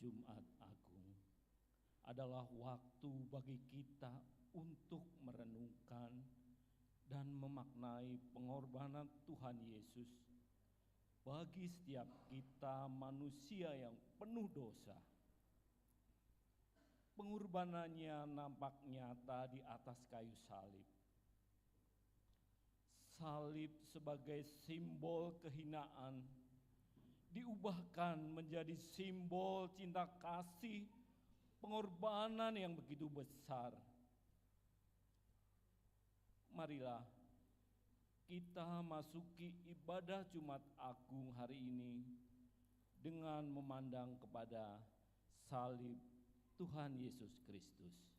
Jumat Agung adalah waktu bagi kita untuk merenungkan dan memaknai pengorbanan Tuhan Yesus bagi setiap kita manusia yang penuh dosa. Pengorbanannya nampak nyata di atas kayu salib. Salib sebagai simbol kehinaan diubahkan menjadi simbol cinta kasih, pengorbanan yang begitu besar. Marilah kita masuki ibadah Jumat Agung hari ini dengan memandang kepada salib Tuhan Yesus Kristus.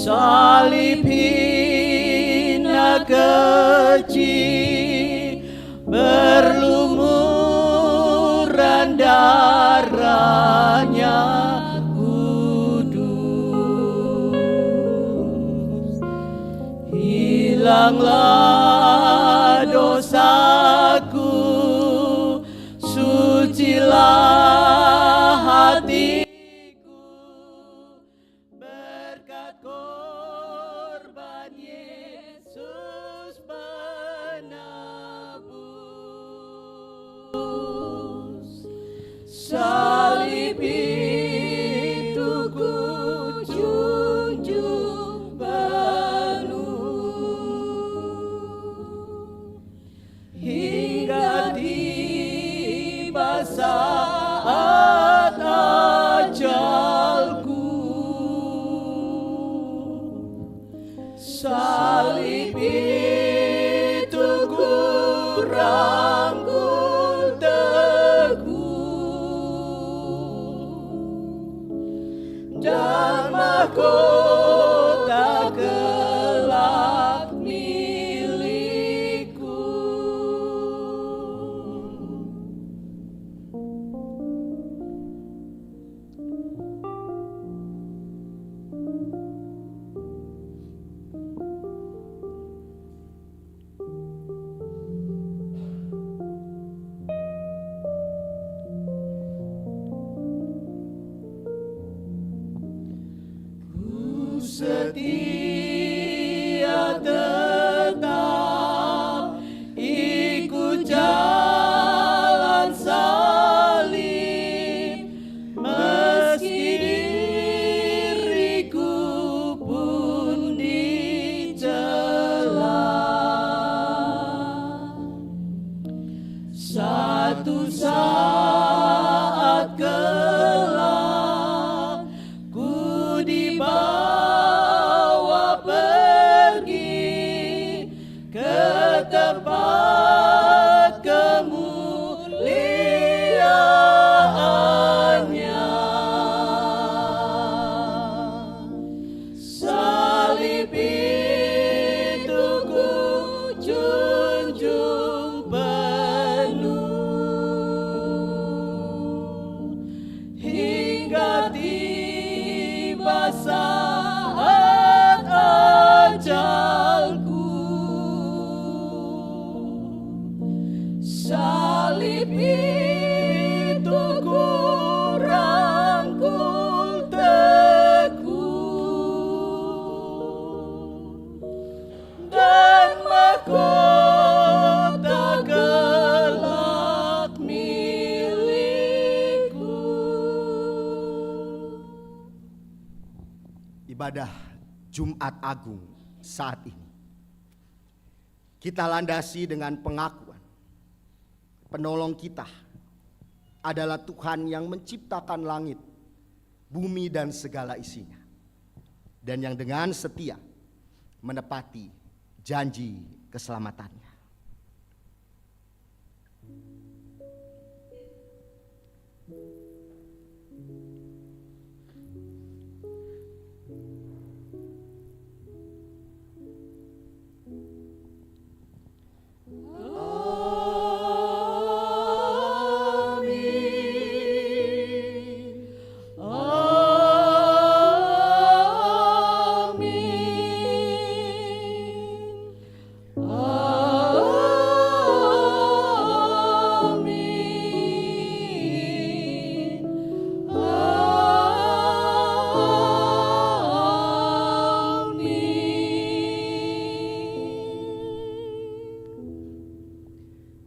salib hina kecil, berlumuran darahnya kudus. Hilanglah dosaku, sucilah hatiku, berkat korban Yesus penebus. Salib itu ku junjung penuh, hingga tiba saat ajalku. Salib itu ku rangkul teguh, dan mahkota kelak milikku. Ku setia tetap ikut jalan salib, meski diriku pun dicela. Satu saat kelak ku dibawa pergi ke tempat kemuliaannya. Salib itu ku junjung penuh, hingga tiba saat ajalku. Salib itu ku rangkul teguh, dan mahkota kelak milikku. Ibadah Jumat Agung saat ini kita landasi dengan pengakuan penolong kita adalah Tuhan yang menciptakan langit, bumi dan segala isinya, dan yang dengan setia menepati janji keselamatannya.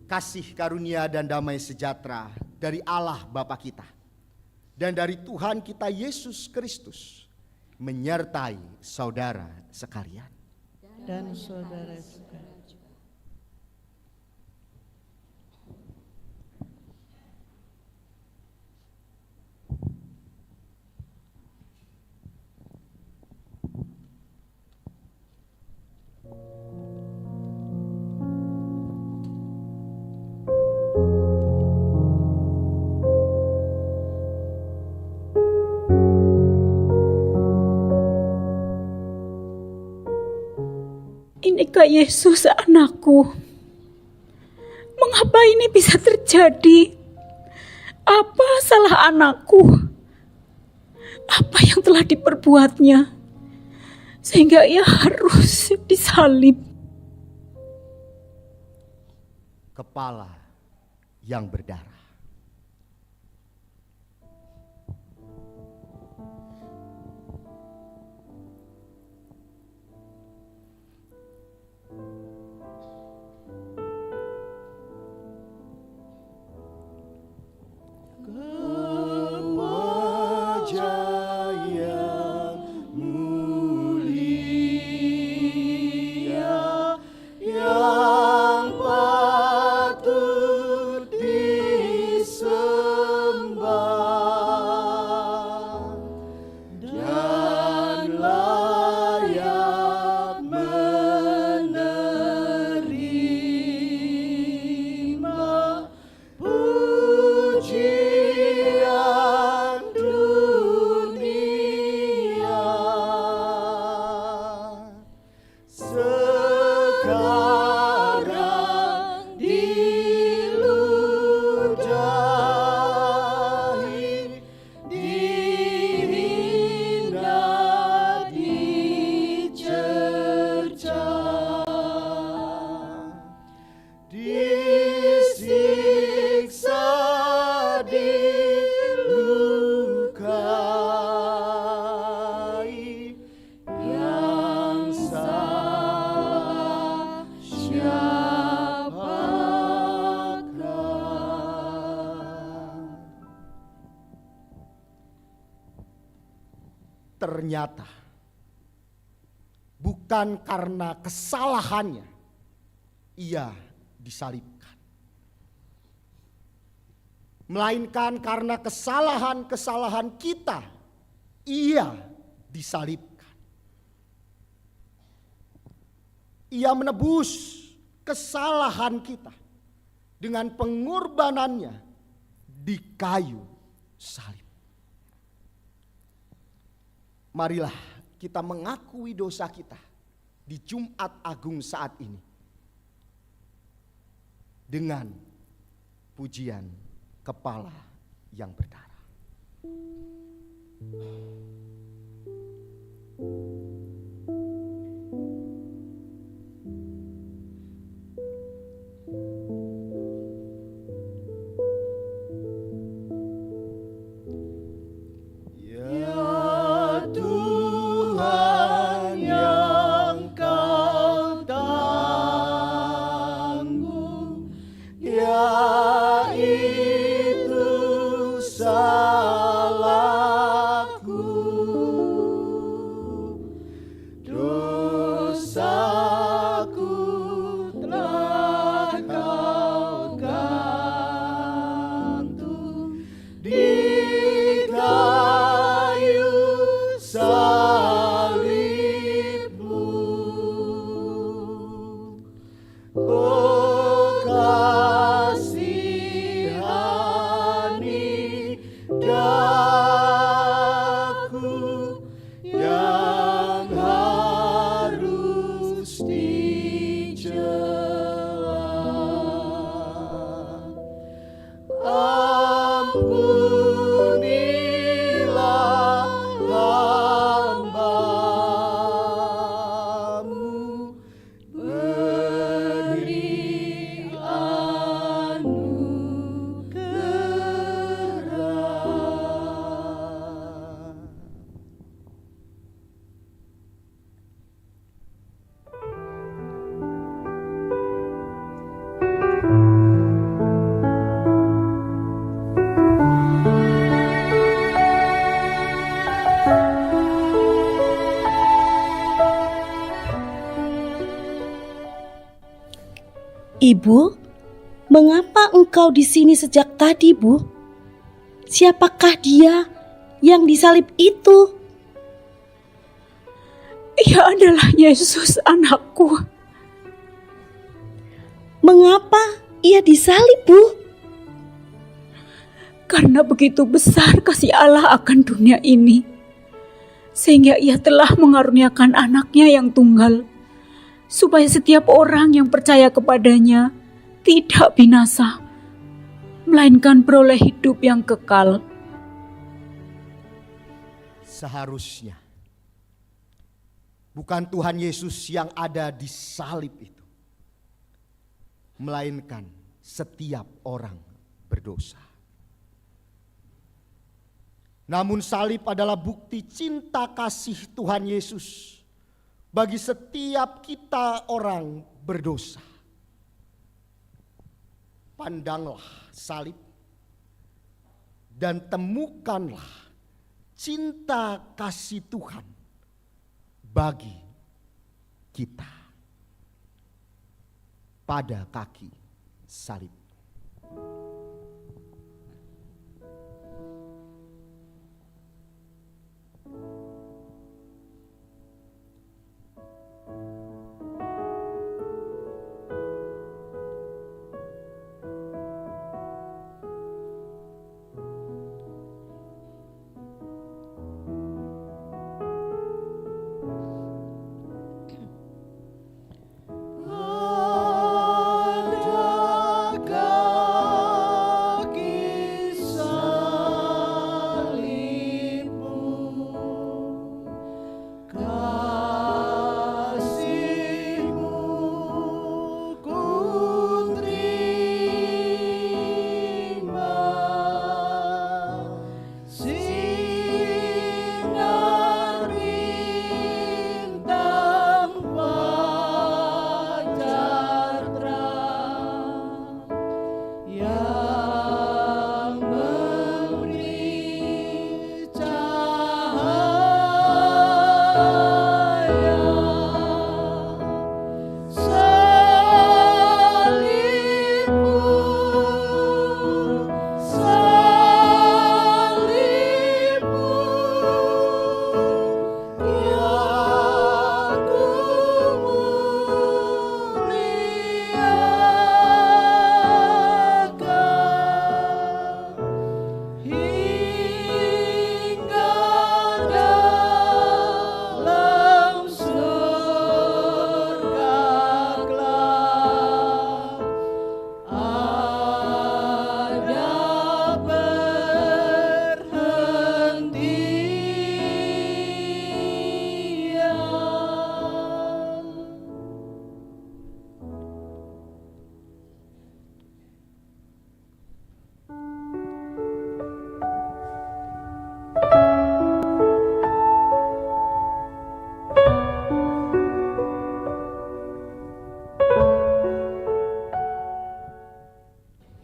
Kasih karunia dan damai sejahtera dari Allah Bapa kita dan dari Tuhan kita Yesus Kristus menyertai saudara sekalian. Dan saudara sekalian. Inikah Yesus anakku? Mengapa ini bisa terjadi? Apa salah anakku? Apa yang telah diperbuatnya sehingga ia harus disalib? Kepala yang berdarah. Ternyata bukan karena kesalahannya ia disalibkan, melainkan karena kesalahan-kesalahan kita ia disalibkan. Ia menebus kesalahan kita dengan pengorbanannya di kayu salib. Marilah kita mengakui dosa kita di Jumat Agung saat ini dengan pujian kepala yang berdarah. Ibu, mengapa engkau di sini sejak tadi, Bu? Siapakah dia yang disalib itu? Ia adalah Yesus anakku. Mengapa ia disalib, Bu? Karena begitu besar kasih Allah akan dunia ini, sehingga ia telah mengaruniakan anaknya yang tunggal, supaya setiap orang yang percaya kepadanya tidak binasa, melainkan beroleh hidup yang kekal. Seharusnya bukan Tuhan Yesus yang ada di salib itu, melainkan setiap orang berdosa. Namun salib adalah bukti cinta kasih Tuhan Yesus bagi setiap kita orang berdosa. Pandanglah salib dan temukanlah cinta kasih Tuhan bagi kita pada kaki salib.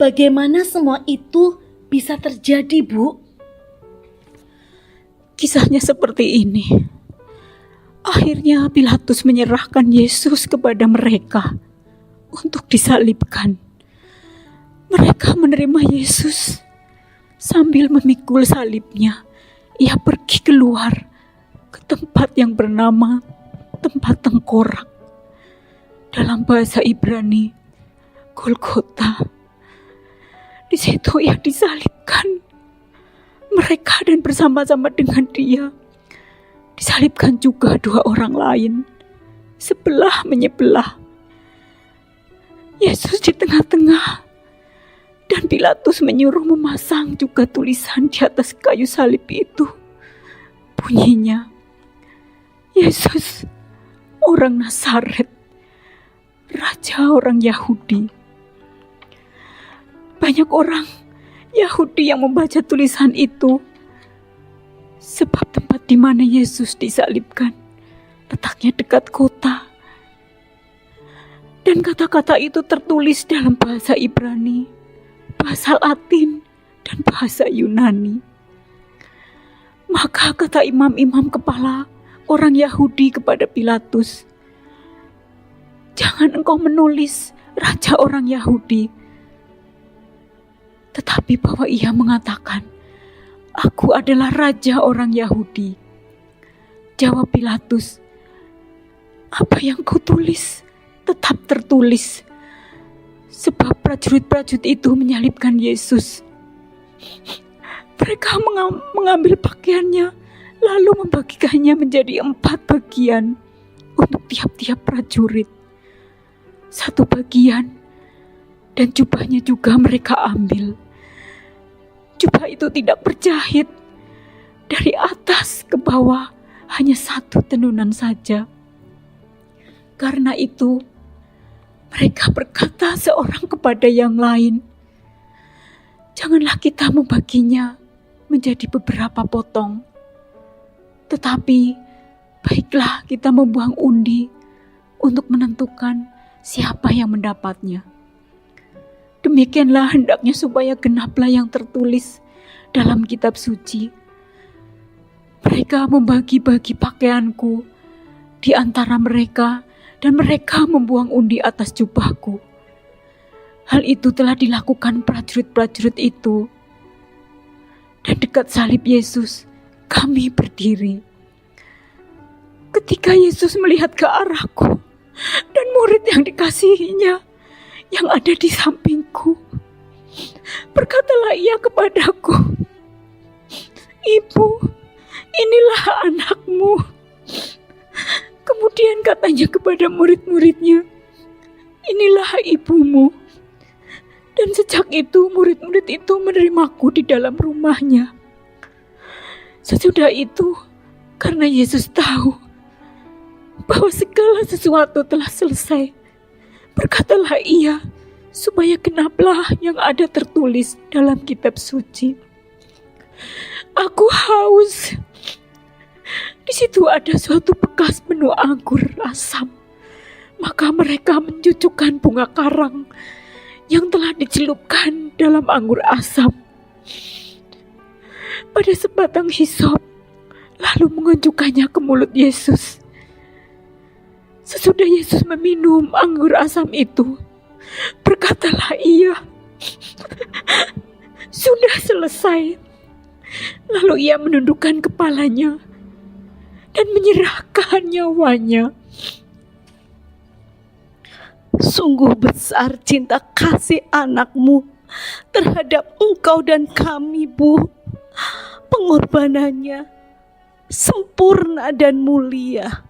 Bagaimana semua itu bisa terjadi, Bu? Kisahnya seperti ini. Akhirnya Pilatus menyerahkan Yesus kepada mereka untuk disalibkan. Mereka menerima Yesus. Sambil memikul salibnya, ia pergi keluar ke tempat yang bernama tempat tengkorak. Dalam bahasa Ibrani, Golgota. Di situ ia disalibkan. Mereka dan bersama-sama dengan dia disalibkan juga dua orang lain, sebelah menyebelah. Yesus di tengah-tengah, dan Pilatus menyuruh memasang juga tulisan di atas kayu salib itu. Bunyinya, Yesus, orang Nazaret, Raja orang Yahudi. Banyak orang Yahudi yang membaca tulisan itu, sebab tempat di mana Yesus disalibkan letaknya dekat kota. Dan kata-kata itu tertulis dalam bahasa Ibrani, bahasa Latin, dan bahasa Yunani. Maka kata imam-imam kepala orang Yahudi kepada Pilatus, "Jangan engkau menulis Raja orang Yahudi, tetapi bahwa ia mengatakan, 'Aku adalah Raja orang Yahudi.'" Jawab Pilatus, "Apa yang kau tulis tetap tertulis, sebab prajurit-prajurit itu menyalibkan Yesus." Mereka mengambil pakaiannya, lalu membagikannya menjadi 4 bagian untuk tiap-tiap prajurit. satu bagian, dan jubahnya juga mereka ambil. Jubah itu tidak berjahit, dari atas ke bawah hanya satu tenunan saja. Karena itu, mereka berkata seorang kepada yang lain, "Janganlah kita membaginya menjadi beberapa potong, tetapi baiklah kita membuang undi untuk menentukan siapa yang mendapatnya. Demikianlah hendaknya supaya genaplah yang tertulis dalam kitab suci. Mereka membagi-bagi pakaianku di antara mereka, dan mereka membuang undi atas jubahku." Hal itu telah dilakukan prajurit-prajurit itu. Dan dekat salib Yesus, kami berdiri. Ketika Yesus melihat ke arahku dan murid yang dikasihinya yang ada di sampingku, berkatalah ia kepadaku, "Ibu, inilah anakmu." Kemudian katanya kepada murid-muridnya, "Inilah ibumu." Dan sejak itu murid-murid itu menerimaku di dalam rumahnya. Sesudah itu, karena Yesus tahu bahwa segala sesuatu telah selesai, berkatalah ia, supaya genaplah yang ada tertulis dalam kitab suci, "Aku haus." Di situ ada suatu bekas penuh anggur asam. Maka mereka mencucukkan bunga karang yang telah dicelupkan dalam anggur asam pada sebatang hisop, lalu mengunjukkannya ke mulut Yesus. Sesudah Yesus meminum anggur asam itu, berkatalah ia, "Sudah selesai." Lalu ia menundukkan kepalanya dan menyerahkan nyawanya. Sungguh besar cinta kasih anakmu terhadap engkau dan kami, Bu. Pengorbanannya sempurna dan mulia.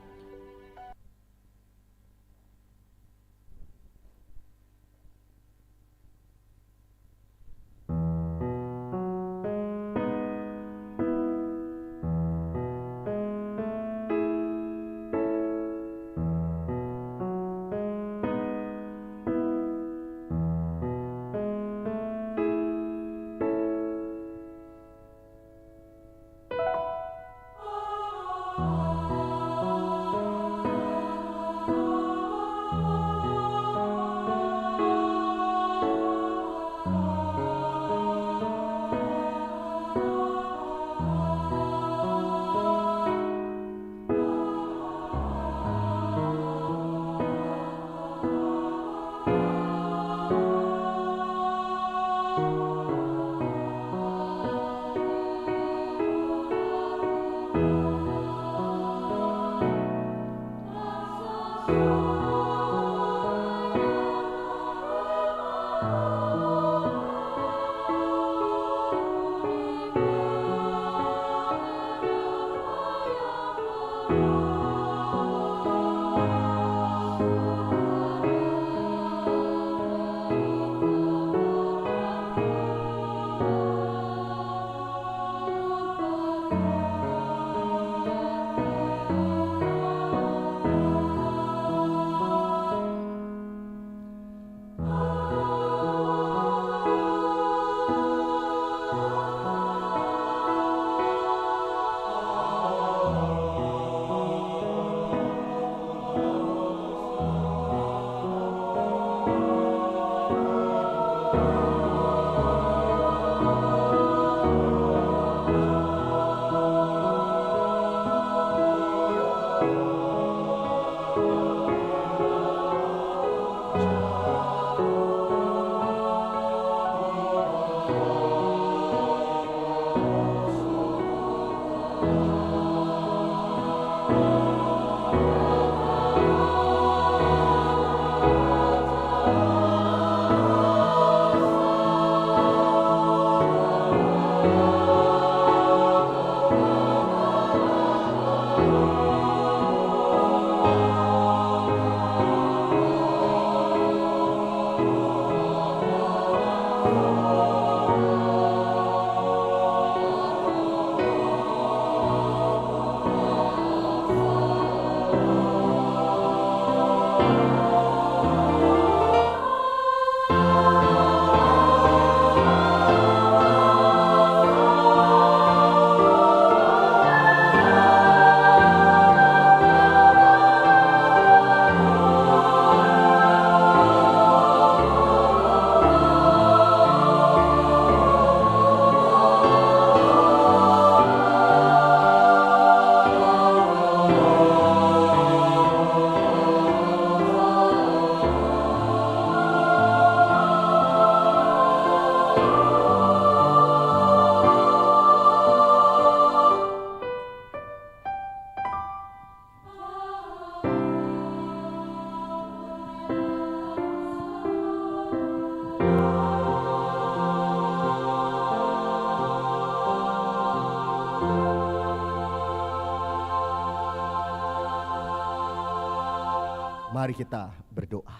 Mari kita berdoa.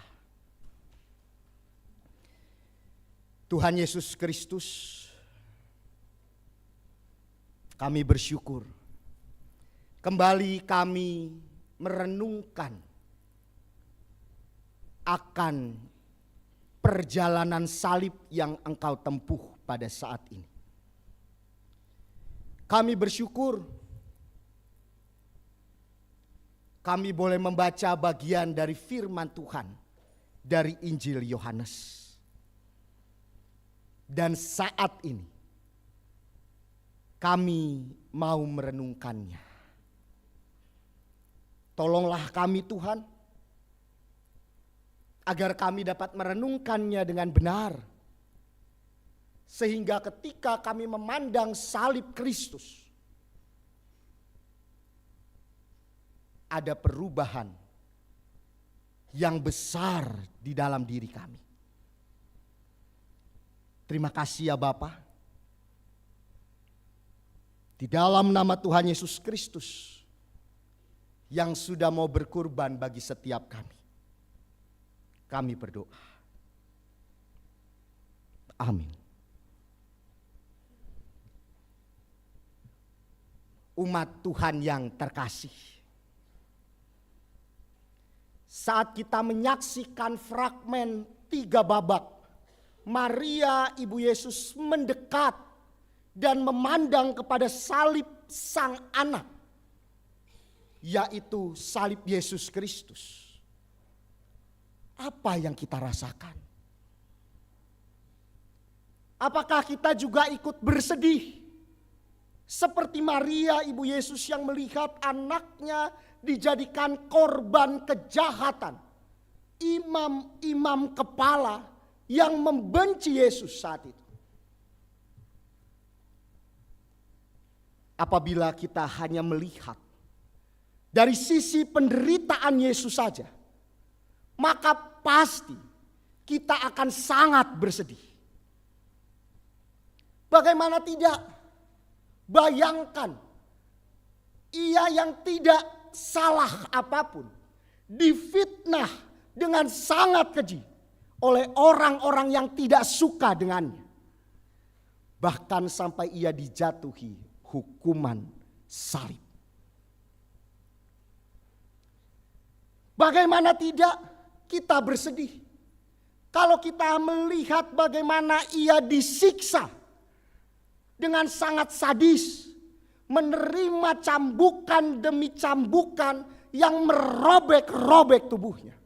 Tuhan Yesus Kristus, kami bersyukur kembali kami merenungkan akan perjalanan salib yang Engkau tempuh pada saat ini. Kami bersyukur kami boleh membaca bagian dari firman Tuhan dari Injil Yohanes. Dan saat ini kami mau merenungkannya. Tolonglah kami Tuhan, agar kami dapat merenungkannya dengan benar. Sehingga ketika kami memandang salib Kristus, ada perubahan yang besar di dalam diri kami. Terima kasih ya Bapa. Di dalam nama Tuhan Yesus Kristus yang sudah mau berkorban bagi setiap kami. Kami berdoa. Amin. Umat Tuhan yang terkasih, saat kita menyaksikan fragmen 3 babak, Maria ibu Yesus mendekat dan memandang kepada salib sang anak, yaitu salib Yesus Kristus. Apa yang kita rasakan? Apakah kita juga ikut bersedih? Seperti Maria ibu Yesus yang melihat anaknya dijadikan korban kejahatan. Imam-imam kepala yang membenci Yesus saat itu. Apabila kita hanya melihat dari sisi penderitaan Yesus saja, maka pasti kita akan sangat bersedih. Bagaimana tidak? Bayangkan, ia yang tidak salah apapun difitnah dengan sangat keji oleh orang-orang yang tidak suka dengannya. Bahkan sampai ia dijatuhi hukuman salib. Bagaimana tidak kita bersedih kalau kita melihat bagaimana ia disiksa dengan sangat sadis, menerima cambukan demi cambukan yang merobek-robek tubuhnya.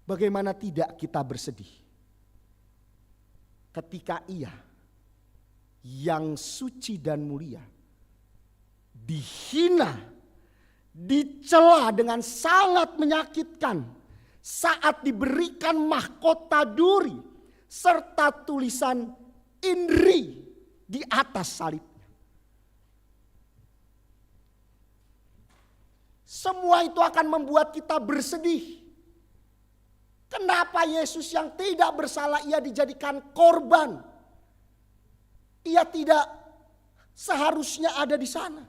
Bagaimana tidak kita bersedih ketika ia yang suci dan mulia dihina, dicela dengan sangat menyakitkan saat diberikan mahkota duri serta tulisan INRI di atas salibnya. Semua itu akan membuat kita bersedih. Kenapa Yesus yang tidak bersalah ia dijadikan korban? Ia tidak seharusnya ada di sana.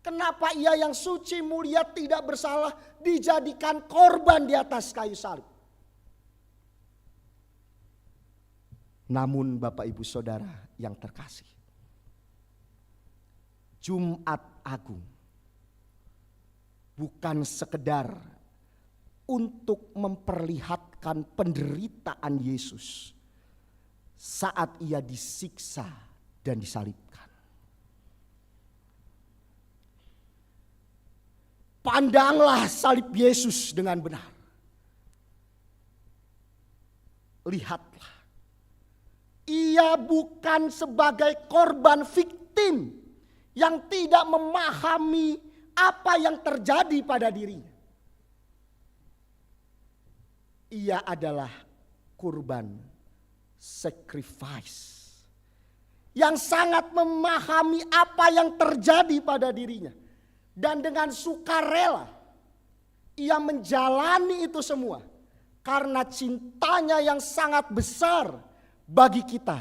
Kenapa ia yang suci mulia tidak bersalah dijadikan korban di atas kayu salib? Namun Bapak Ibu Saudara yang terkasih, Jumat Agung bukan sekedar untuk memperlihatkan penderitaan Yesus saat ia disiksa dan disalibkan. Pandanglah salib Yesus dengan benar. Lihatlah. Ia bukan sebagai korban fiktif yang tidak memahami apa yang terjadi pada dirinya. Ia adalah kurban sacrifice yang sangat memahami apa yang terjadi pada dirinya. Dan dengan sukarela ia menjalani itu semua karena cintanya yang sangat besar bagi kita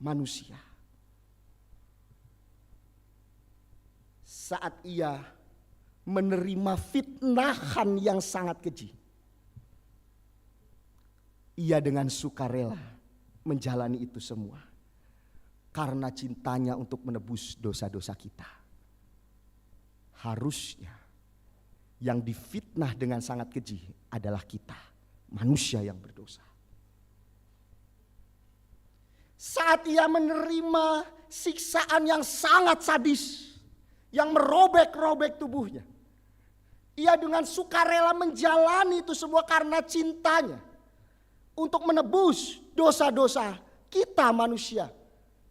manusia. Saat ia menerima fitnahan yang sangat keji, ia dengan sukarela menjalani itu semua karena cintanya untuk menebus dosa-dosa kita. Harusnya yang difitnah dengan sangat keji adalah kita, manusia yang berdosa. Saat ia menerima siksaan yang sangat sadis, yang merobek-robek tubuhnya, ia dengan sukarela menjalani itu semua karena cintanya untuk menebus dosa-dosa kita manusia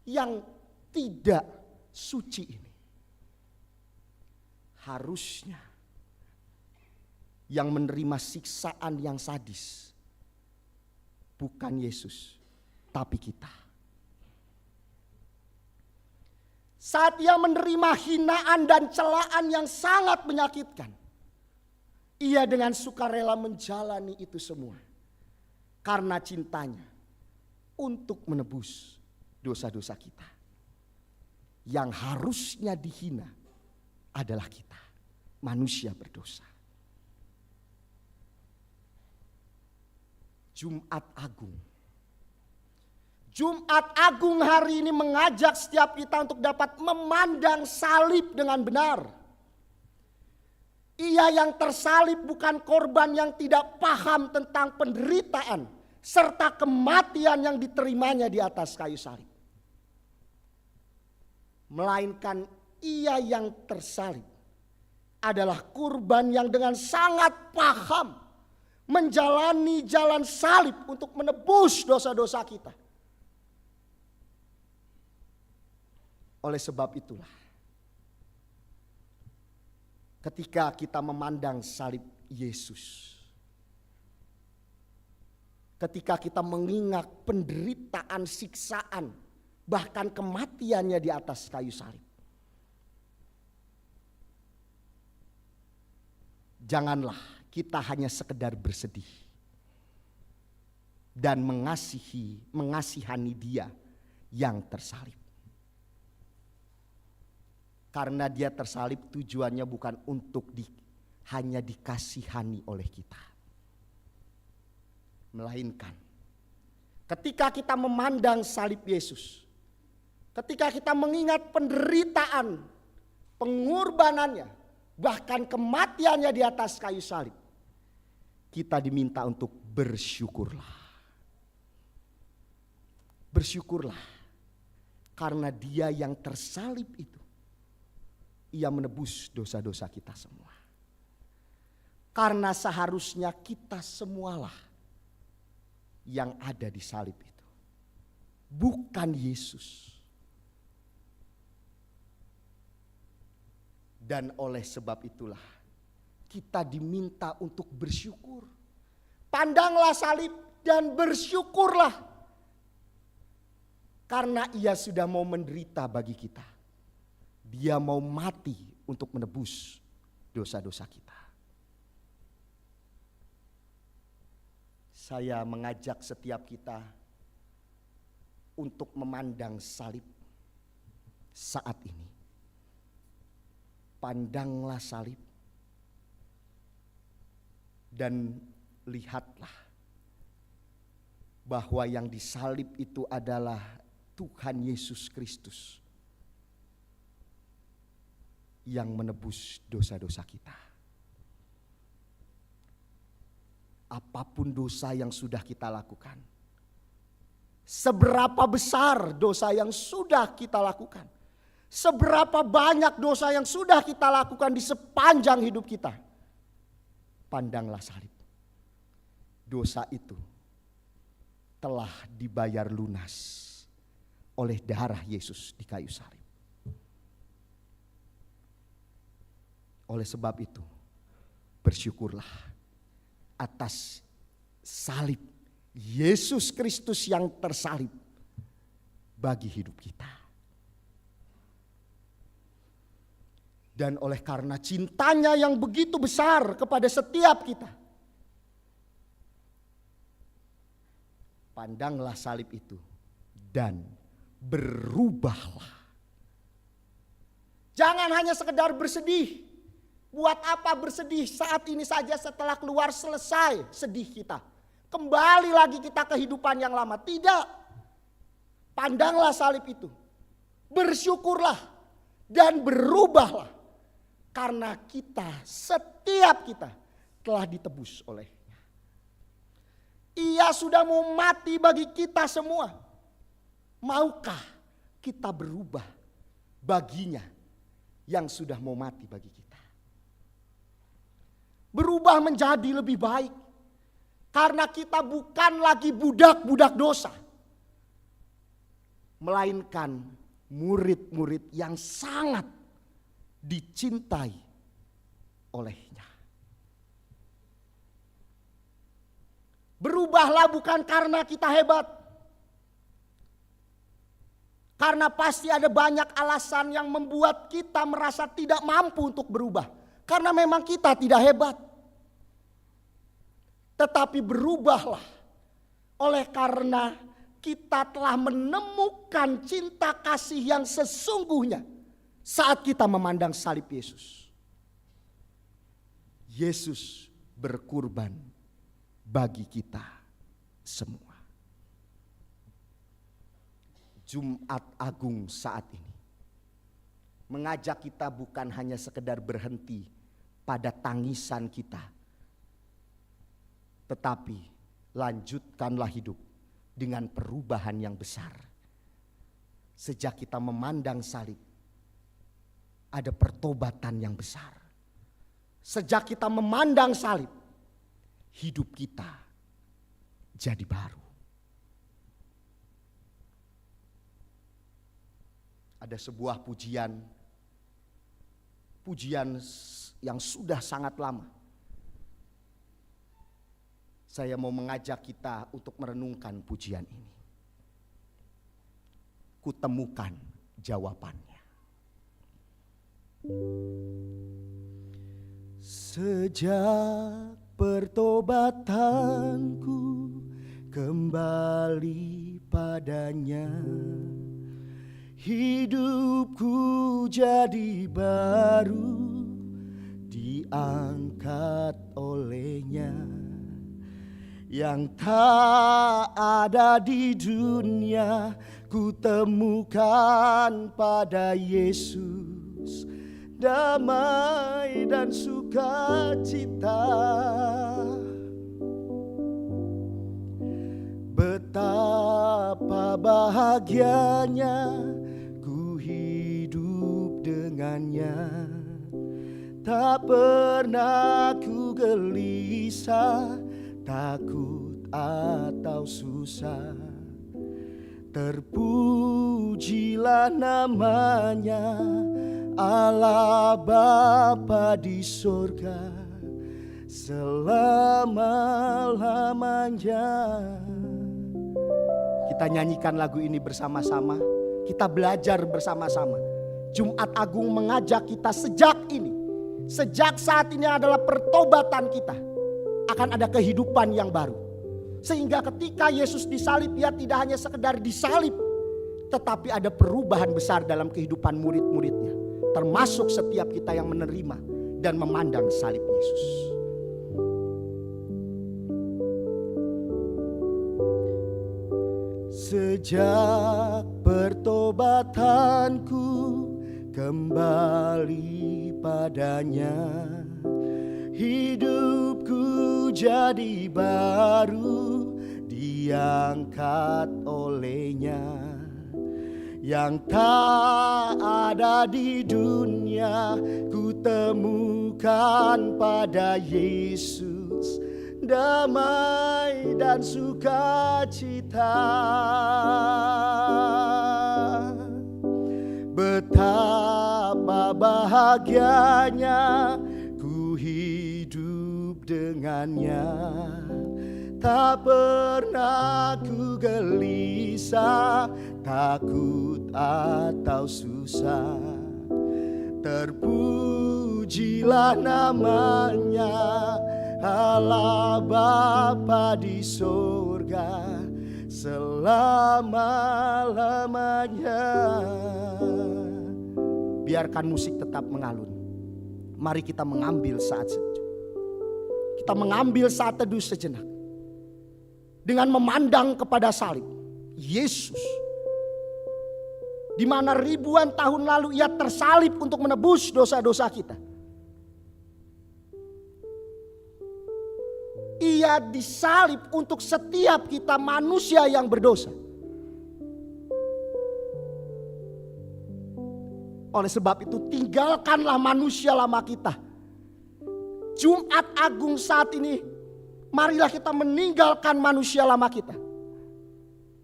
yang tidak suci ini. Harusnya yang menerima siksaan yang sadis bukan Yesus, tapi kita. Saat ia menerima hinaan dan celaan yang sangat menyakitkan, ia dengan sukarela menjalani itu semua karena cintanya untuk menebus dosa-dosa kita. Yang harusnya dihina adalah kita, manusia berdosa. Jumat Agung. Jumat Agung hari ini mengajak setiap kita untuk dapat memandang salib dengan benar. Ia yang tersalib bukan korban yang tidak paham tentang penderitaan serta kematian yang diterimanya di atas kayu salib. Melainkan ia yang tersalib adalah kurban yang dengan sangat paham menjalani jalan salib untuk menebus dosa-dosa kita. Oleh sebab itulah, ketika kita memandang salib Yesus, ketika kita mengingat penderitaan, siksaan, bahkan kematiannya di atas kayu salib, janganlah kita hanya sekedar bersedih dan mengasihani dia yang tersalib. Karena dia tersalib tujuannya bukan untuk hanya dikasihani oleh kita. Melainkan ketika kita memandang salib Yesus, ketika kita mengingat penderitaan, pengorbanannya, bahkan kematiannya di atas kayu salib, kita diminta untuk bersyukurlah. Bersyukurlah karena dia yang tersalib itu, ia menebus dosa-dosa kita semua. Karena seharusnya kita semualah yang ada di salib itu, bukan Yesus. Dan oleh sebab itulah kita diminta untuk bersyukur. Pandanglah salib dan bersyukurlah, karena ia sudah mau menderita bagi kita. Dia mau mati untuk menebus dosa-dosa kita. Saya mengajak setiap kita untuk memandang salib saat ini. Pandanglah salib dan lihatlah bahwa yang disalib itu adalah Tuhan Yesus Kristus yang menebus dosa-dosa kita. Apapun dosa yang sudah kita lakukan, seberapa besar dosa yang sudah kita lakukan, seberapa banyak dosa yang sudah kita lakukan di sepanjang hidup kita, pandanglah salib. Dosa itu telah dibayar lunas oleh darah Yesus di kayu salib. Oleh sebab itu, bersyukurlah atas salib Yesus Kristus yang tersalib bagi hidup kita. Dan oleh karena cintanya yang begitu besar kepada setiap kita, pandanglah salib itu dan berubahlah. Jangan hanya sekedar bersedih, Buat apa bersedih saat ini saja, setelah keluar selesai sedih kita. Kembali lagi kita kehidupan yang lama. Tidak. Pandanglah salib itu. Bersyukurlah dan berubahlah. Karena kita, setiap kita telah ditebus olehnya. Ia sudah mau mati bagi kita semua. Maukah kita berubah baginya yang sudah mau mati bagi kita? Berubah menjadi lebih baik. Karena kita bukan lagi budak-budak dosa. Melainkan murid-murid yang sangat dicintai olehnya. Berubahlah bukan karena kita hebat. Karena pasti ada banyak alasan yang membuat kita merasa tidak mampu untuk berubah. Karena memang kita tidak hebat. Tetapi berubahlah oleh karena kita telah menemukan cinta kasih yang sesungguhnya saat kita memandang salib Yesus. Yesus berkurban bagi kita semua. Jumat Agung saat ini mengajak kita bukan hanya sekedar berhenti pada tangisan kita, tetapi lanjutkanlah hidup dengan perubahan yang besar. Sejak kita memandang salib, ada pertobatan yang besar. Sejak kita memandang salib, hidup kita jadi baru. Ada sebuah pujian yang sudah sangat lama. Saya mau mengajak kita untuk merenungkan pujian ini. Kutemukan jawabannya. Sejak pertobatanku kembali padanya, hidupku jadi baru, diangkat olehnya. Yang tak ada di dunia ku temukan pada Yesus, damai dan sukacita. Betapa bahagianya ku hidup dengannya. Tak pernah ku gelisah, takut atau susah. Terpujilah namanya, Allah Bapa di sorga selama-lamanya. Kita nyanyikan lagu ini bersama-sama. Kita belajar bersama-sama. Jumat Agung mengajak kita sejak ini. Sejak saat ini adalah pertobatan kita. Akan ada kehidupan yang baru. Sehingga ketika Yesus disalib, ia tidak hanya sekedar disalib, tetapi ada perubahan besar dalam kehidupan murid-muridnya. Termasuk setiap kita yang menerima dan memandang salib Yesus. Sejak pertobatanku kembali padanya, hidupku jadi baru, diangkat olehnya. Yang tak ada di dunia ku temukan pada Yesus, damai dan sukacita. Betapa bahagianya ku hidup dengannya. Tak pernah ku gelisah, takut atau susah. Terpujilah namanya, Allah Bapa di sorga selama-lamanya. Biarkan musik tetap mengalun. mari kita mengambil saat sejuk. Kita mengambil saat teduh sejenak. Dengan memandang kepada salib Yesus, di mana ribuan tahun lalu ia tersalib untuk menebus dosa-dosa kita. Ia disalib untuk setiap kita manusia yang berdosa. Oleh sebab itu tinggalkanlah manusia lama kita. Jumat Agung saat ini, marilah kita meninggalkan manusia lama kita.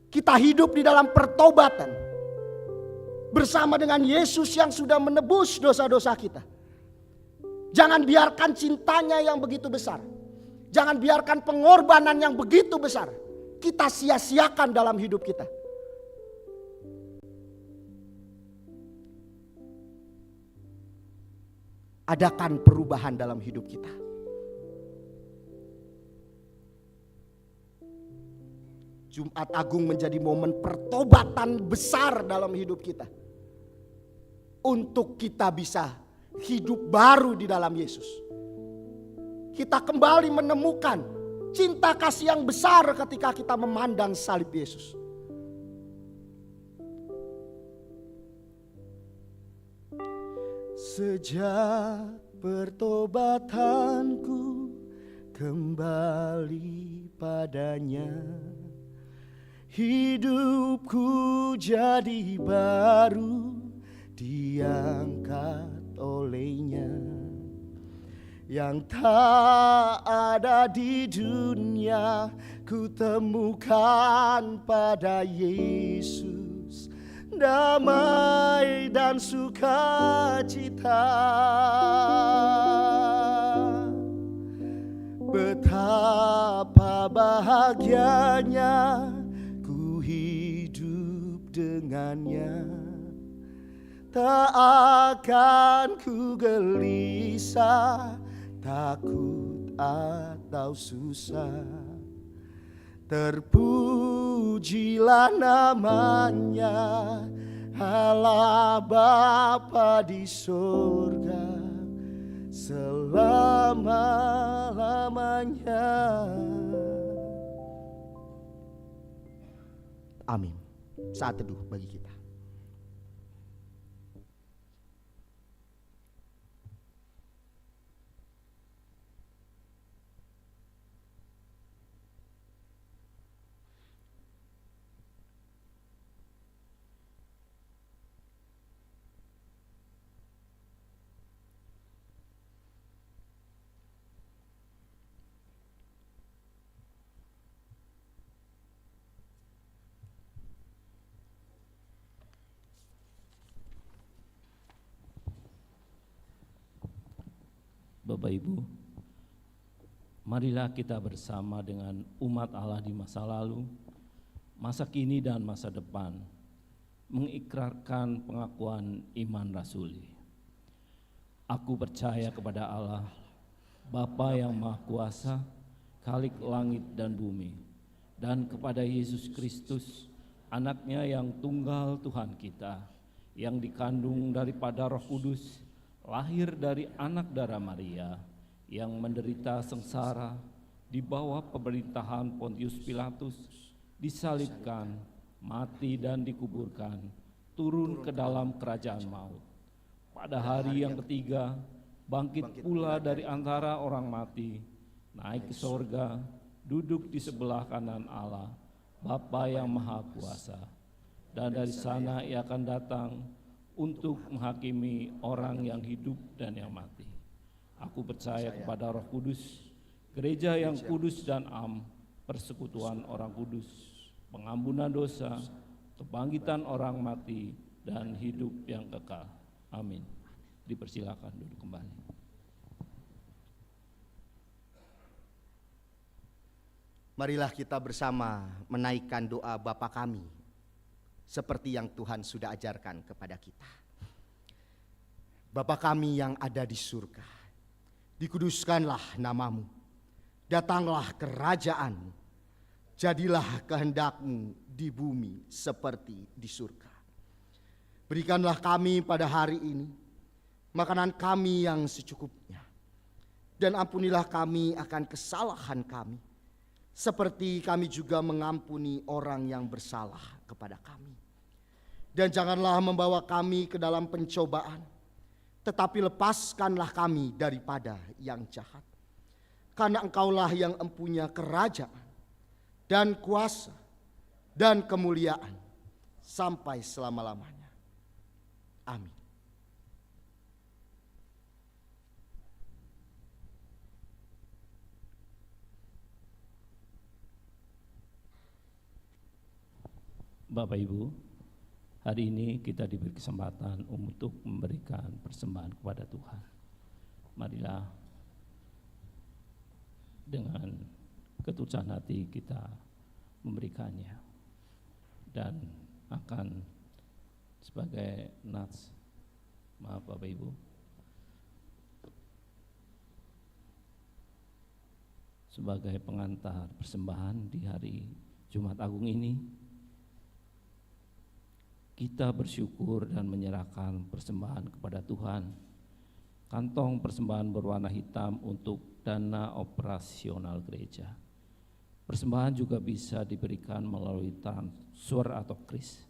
Kita hidup di dalam pertobatan bersama dengan Yesus yang sudah menebus dosa-dosa kita. Jangan biarkan cintanya yang begitu besar, jangan biarkan pengorbanan yang begitu besar kita sia-siakan dalam hidup kita. Adakan perubahan dalam hidup kita. Jumat Agung menjadi momen pertobatan besar dalam hidup kita. Untuk kita bisa hidup baru di dalam Yesus. Kita kembali menemukan cinta kasih yang besar ketika kita memandang salib Yesus. Sejak pertobatanku kembali padanya, hidupku jadi baru diangkat olehnya. Yang tak ada di dunia ku temukan pada Yesus, damai dan sukacita. Betapa bahagianya ku hidup dengannya. Tak akan ku gelisah, takut atau susah. Terpujilah namanya, Allah Bapa di surga selama-lamanya. Amin. Saat teduh bagi kita. Bapak Ibu, marilah kita bersama dengan umat Allah di masa lalu, masa kini dan masa depan, mengikrarkan pengakuan iman rasuli. Aku percaya kepada Allah, Bapa yang Maha Kuasa, Khalik langit dan bumi, dan kepada Yesus Kristus, Anaknya yang tunggal Tuhan kita, yang dikandung daripada Roh Kudus, lahir dari anak darah Maria, yang menderita sengsara di bawah pemerintahan Pontius Pilatus, disalibkan, mati dan dikuburkan, turun ke dalam kerajaan maut. Pada hari yang ketiga, bangkit pula dari antara orang mati, naik ke sorga, duduk di sebelah kanan Allah, Bapa yang Maha Kuasa. Dan dari sana ia akan datang untuk menghakimi orang yang hidup dan yang mati. Aku percaya kepada Roh Kudus, gereja yang kudus dan am, persekutuan orang kudus, pengampunan dosa, kebangkitan orang mati, dan hidup yang kekal. Amin. Dipersilakan duduk kembali. Marilah kita bersama menaikkan doa Bapa kami, seperti yang Tuhan sudah ajarkan kepada kita. Bapa kami yang ada di surga, dikuduskanlah namamu, datanglah kerajaan-mu, jadilah kehendak-mu di bumi seperti di surga. Berikanlah kami pada hari ini makanan kami yang secukupnya. Dan ampunilah kami akan kesalahan kami, seperti kami juga mengampuni orang yang bersalah kepada kami. Dan janganlah membawa kami ke dalam pencobaan, tetapi lepaskanlah kami daripada yang jahat. Karena Engkaulah yang empunya kerajaan dan kuasa dan kemuliaan sampai selama-lamanya. Amin. Bapak Ibu, hari ini kita diberi kesempatan untuk memberikan persembahan kepada Tuhan. Marilah dengan ketulusan hati kita memberikannya, dan akan sebagai nats, maaf Bapak Ibu, sebagai pengantar persembahan di hari Jumat Agung ini, kita bersyukur dan menyerahkan persembahan kepada Tuhan. Kantong persembahan berwarna hitam untuk dana operasional gereja. Persembahan juga bisa diberikan melalui transfer atau kris.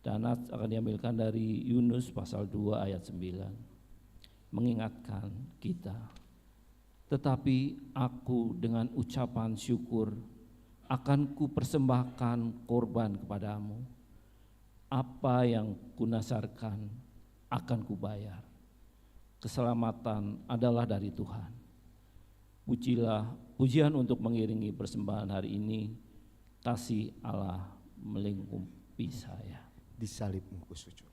Dana akan diambilkan dari Yunus pasal 2 ayat 9. Mengingatkan kita, tetapi aku dengan ucapan syukur akan kupersembahkan korban kepadamu. Apa yang kunasarkan akan kubayar. Keselamatan adalah dari Tuhan. Pujian untuk mengiringi persembahan hari ini. Kasih Allah melingkupi saya. Di salibmu kusujud.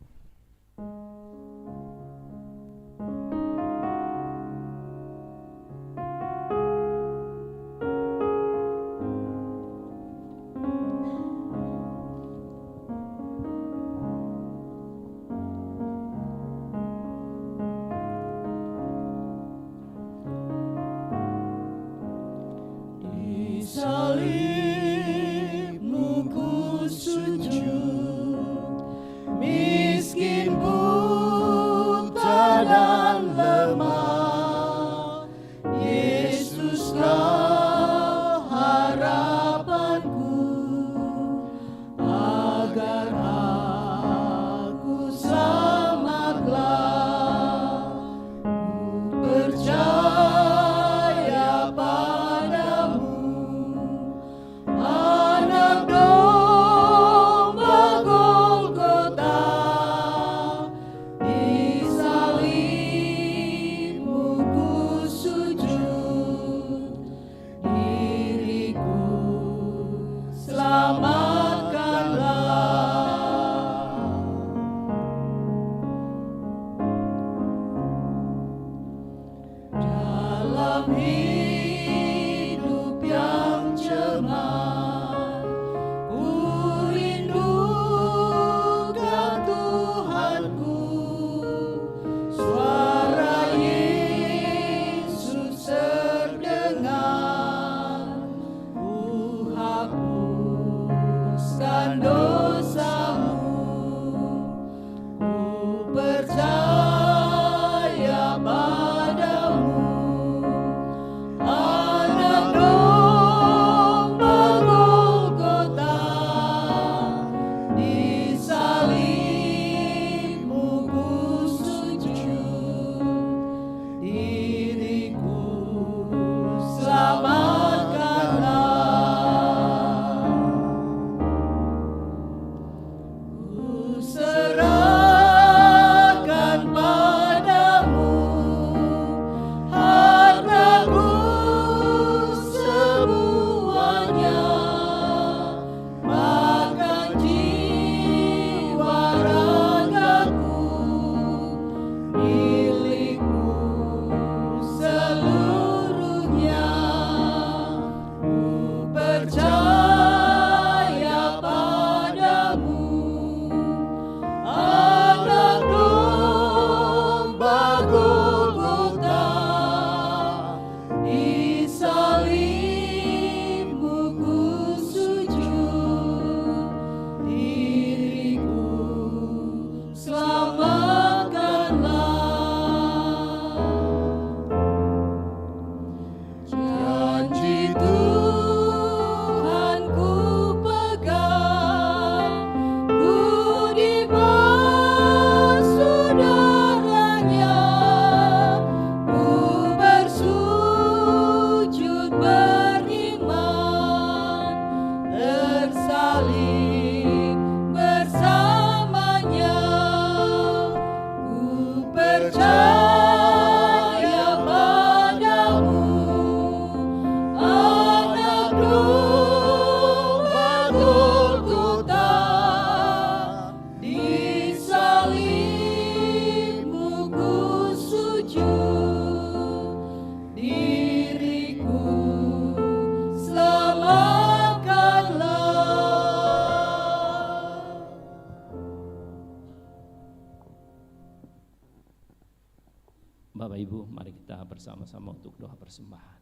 itu mari kita bersama-sama untuk doa persembahan.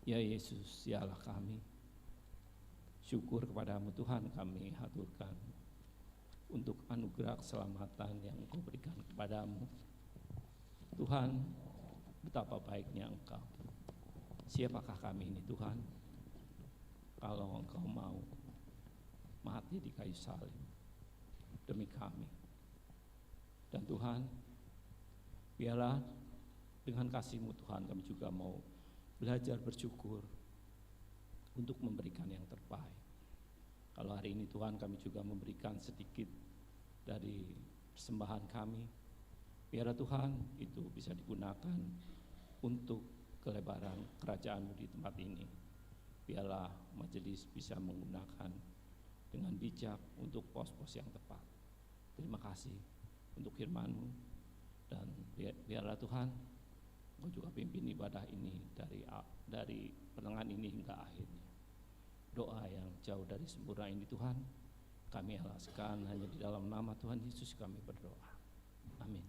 Ya Yesus, ya Allah kami, syukur kepadamu Tuhan kami haturkan untuk anugerah keselamatan yang Engkau berikan kepadamu. Tuhan, betapa baiknya Engkau. Siapakah kami ini Tuhan, kalau Engkau mau mati di kayu salib demi kami. Dan Tuhan, biarlah dengan kasih-Mu Tuhan kami juga mau belajar bersyukur untuk memberikan yang terbaik. Kalau hari ini Tuhan kami juga memberikan sedikit dari persembahan kami, biarlah Tuhan itu bisa digunakan untuk kelebaran kerajaan-Mu di tempat ini. Biarlah majelis bisa menggunakan dengan bijak untuk pos-pos yang tepat. Terima kasih untuk firman-Mu, dan biarlah Tuhan Engkau juga pimpin ibadah ini dari pertengahan ini hingga akhirnya. Doa yang jauh dari sempurna ini Tuhan kami alaskan hanya di dalam nama Tuhan Yesus kami berdoa. Amin.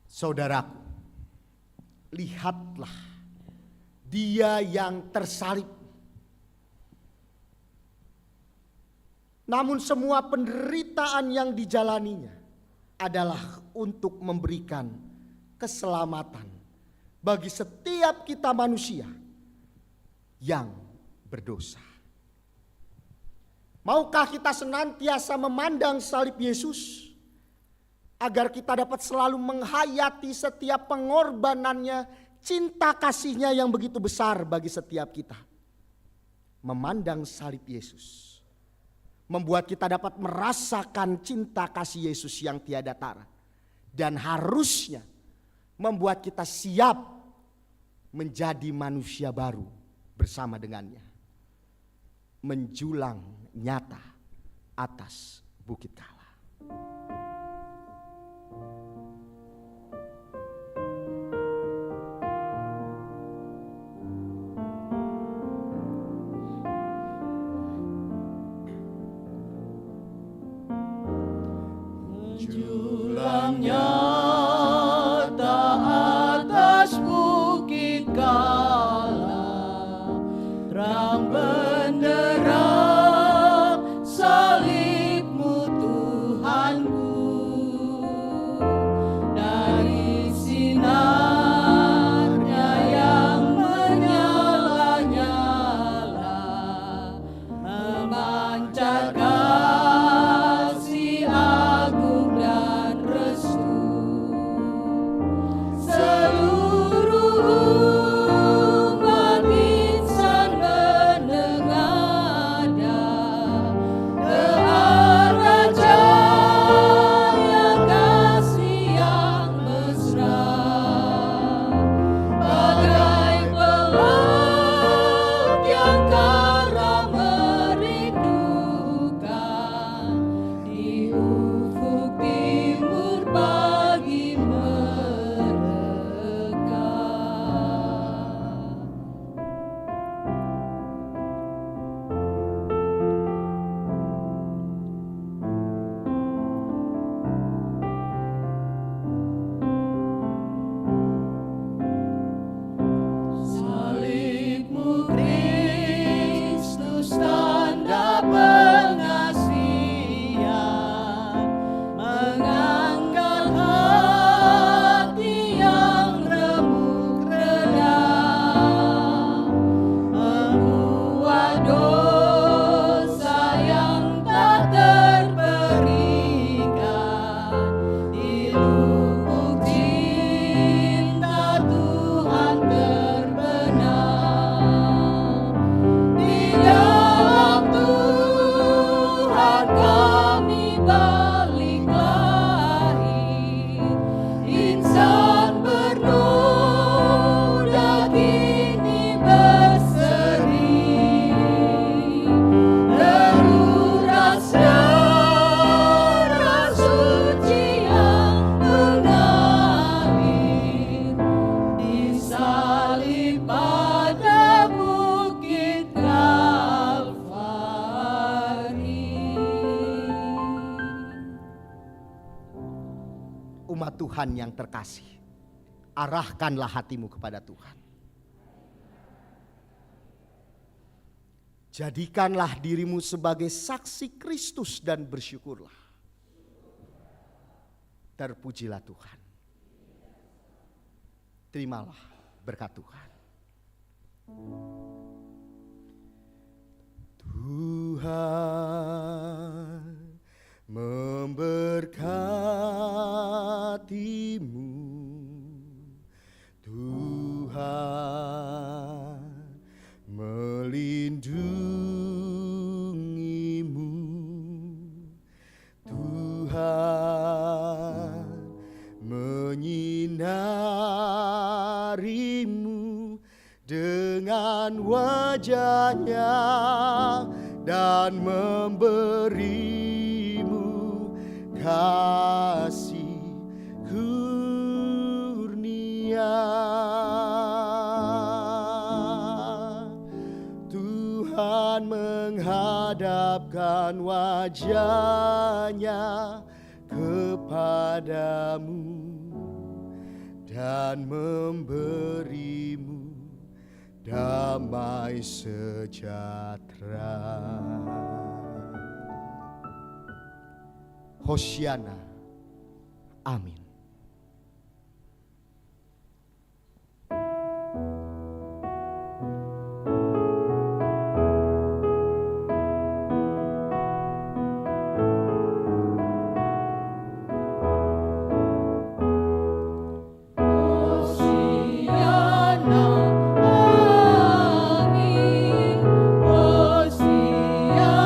Saudaraku, lihatlah Dia yang tersalib. Namun semua penderitaan yang dijalaninya adalah untuk memberikan keselamatan bagi setiap kita manusia yang berdosa. Maukah kita senantiasa memandang salib Yesus agar kita dapat selalu menghayati setiap pengorbanannya, cinta kasihnya yang begitu besar bagi setiap kita. Memandang salib Yesus membuat kita dapat merasakan cinta kasih Yesus yang tiada tara. Dan harusnya membuat kita siap menjadi manusia baru bersama dengannya. Menjulang nyata atas bukit kala. Menjulang nyata atas bukit kala, terang benderang salib-Mu Tuhanku. Dari sinarnya yang menyala-nyala, memancarkan kasih agung dan restu. Umat Tuhan yang terkasih, arahkanlah hatimu kepada Tuhan. Jadikanlah dirimu sebagai saksi Kristus dan bersyukurlah. Terpujilah Tuhan. Terimalah berkat Tuhan. Tuhan memberkatimu. Tuhan melindungimu. Tuhan menyinarimu dengan wajahnya dan memberimu kasih kurnia. Tuhan menghadapkan wajahnya kepadamu dan memberimu damai sejahtera. Hosiana. Amin. Hosiana, amin. Hosiana.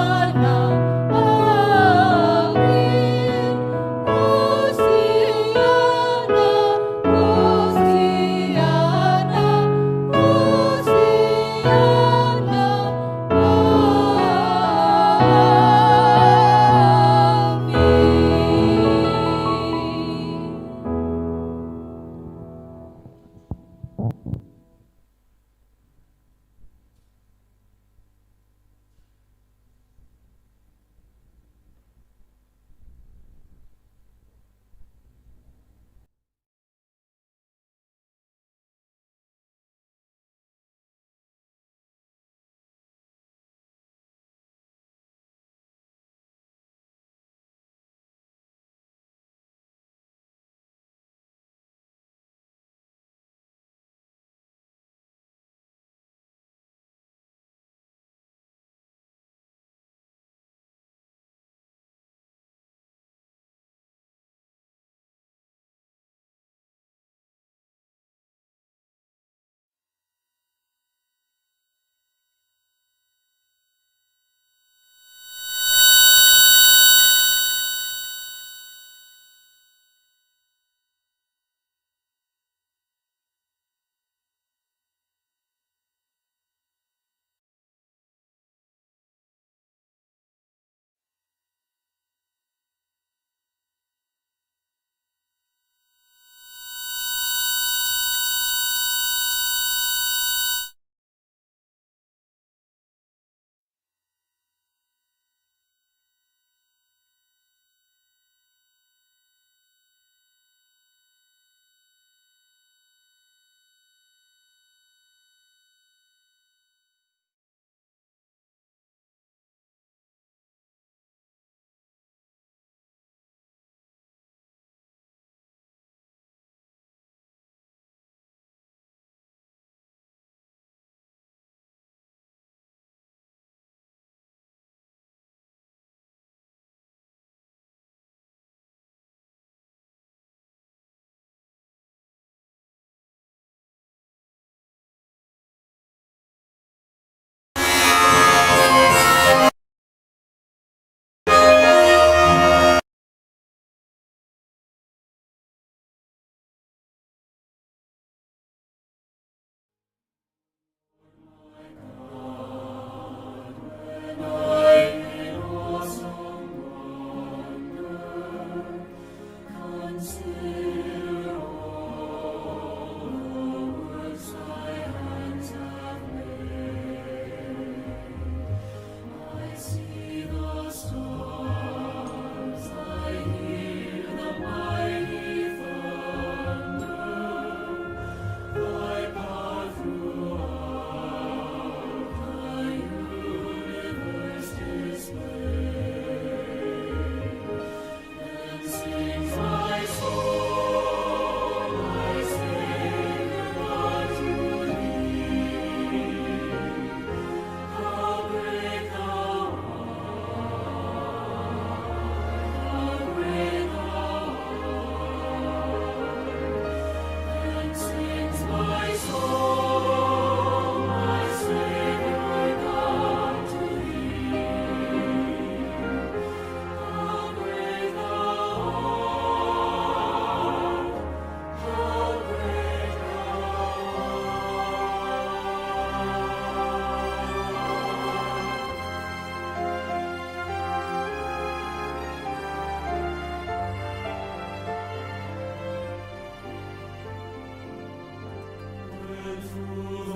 Yesus.